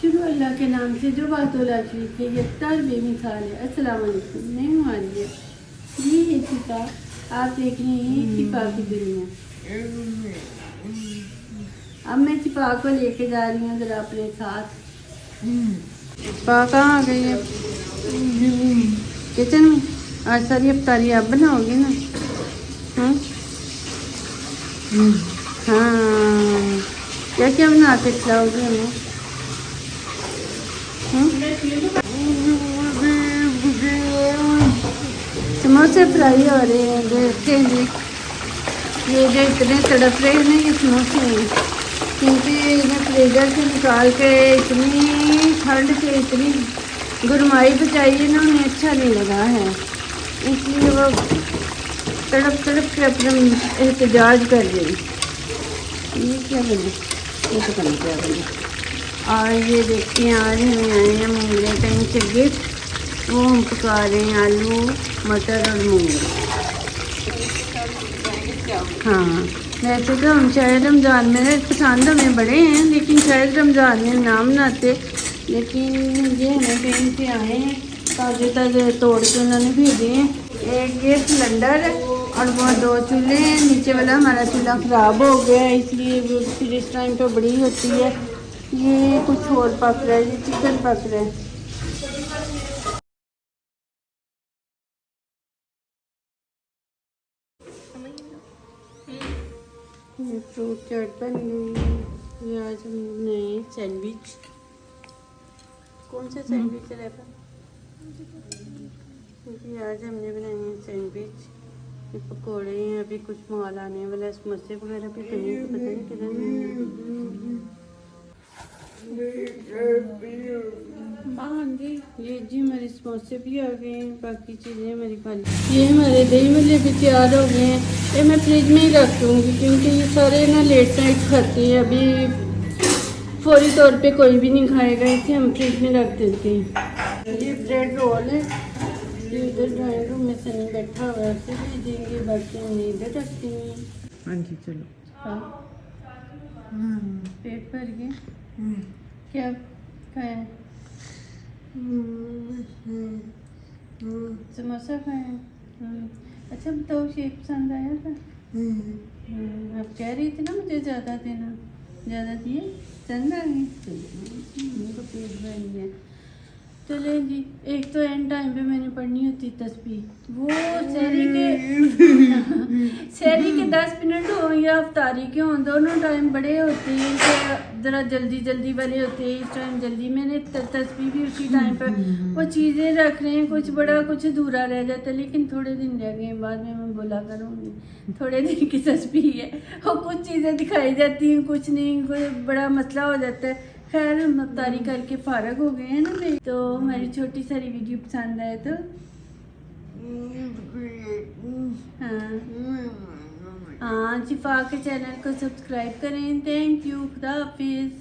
शुरू अल्लाह के नाम से जो बात ला शरीक है यकतार बेमिसाल है। अस्सलाम वालेकुम, मैं हूँ आलिया। ये है शिफा, आप देख रहे हैं शिफा की दुनिया। अब मैं शिफा को लेके जा रही हूँ जरा अपने साथ। शिफा कहाँ आ गई है? किचन में। आज सारी अफ्तारी आप बनाओगी ना? हाँ, क्या क्या बना के खिलाओगे हमें? समोसे फ्राई हो रहे हैं, देखते हैं जी। ये जो इतने तड़प रहे हैं ना ये समोसे हैं, क्योंकि इन्हें फ्रीजर से निकाल के इतनी ठंड से इतनी गुरमाई बचाई है ना, उन्हें अच्छा नहीं लगा है, इसलिए वो तड़प तड़प के अपना एहतजाज कर रही। ये क्या बने? ये तो बना क्या बने? और ये देखिए आज हमें आए हैं मूंगरे कहीं से गिफ्ट, वो हम पका रहे हैं आलू मटर और मूंगरे। हाँ, वैसे तो हम शायद रमज़ान में पसंद हमें बड़े हैं, लेकिन शायद रमज़ान में ना बनाते, लेकिन ये हमें कहीं से आए हैं ताज़े ताज़े तोड़ के उन्होंने भेजे हैं। एक ये सिलेंडर है और वो 2 चूल्हे हैं। नीचे वाला हमारा चूल्हा ख़राब हो गया है, इसलिए फिर इस टाइम पे बड़ी होती है। ये कुछ और पक रहा है, ये चिकन पक रहा है। ये फ्रूट चाट बन गई। ये आज हम बनाए सैंडविच। कौन सा सैंडविच है रेपा? क्योंकि आज हमने बनाए हैं सैंडविच। ये पकौड़े हैं, अभी कुछ माल आने वाला है, समोसे वगैरह भी बने, तो पता नहीं किधर। हाँ जी, ये जी हमारे समोसे भी आ गए हैं, बाकी चीज़ें हमारी खाली। ये हमारे दही भल्ले भी तैयार हो गए हैं। ये मैं फ्रिज में ही रख दूँगी, क्योंकि ये सारे ना लेट नाइट खाते हैं, अभी फौरी तौर पे कोई भी नहीं खाएगा, इसे हम फ्रिज में रख देते हैं। ये ब्रेड रोल है, ये इधर ड्राइंग रूम में सनी बैठा हुआ है, उसे भेजेंगे, बाकी हमने इधर रखते हैं। हाँ जी चलो। हाँ, पेट भर गए? क्या खाया? समोसा खाया? अच्छा बताओ, शेप पसंद आया था? आप कह रही थी ना मुझे ज़्यादा देना, ज़्यादा दिए? पसंद आ गई? मेरे पेट भर गया। चले जी, एक तो एंड टाइम पे मैंने पढ़नी होती तस्बीह, वो शहरी के 10 मिनट हो या अफ्तारी के हों, दोनों टाइम बड़े होते हैं, ज़रा जल्दी जल्दी वाले होते हैं। इस टाइम जल्दी मैंने तस्बीह भी उसी टाइम पर, वो चीज़ें रख रहे हैं, कुछ बड़ा कुछ अधूरा रह जाता है, लेकिन थोड़े दिन रह गए, बाद में मैं बोला करूँगी। थोड़े दिन की तस्बीह है, और कुछ चीज़ें दिखाई जाती हैं, कुछ नहीं, कोई बड़ा मसला हो जाता है। खैर हम अफ्तारी करके फारग हो गए हैं ना भाई, तो हमारी छोटी सारी वीडियो पसंद आए तो हाँ शिफा के चैनल को सब्सक्राइब करें। थैंक यू, खुदा हाफिज़।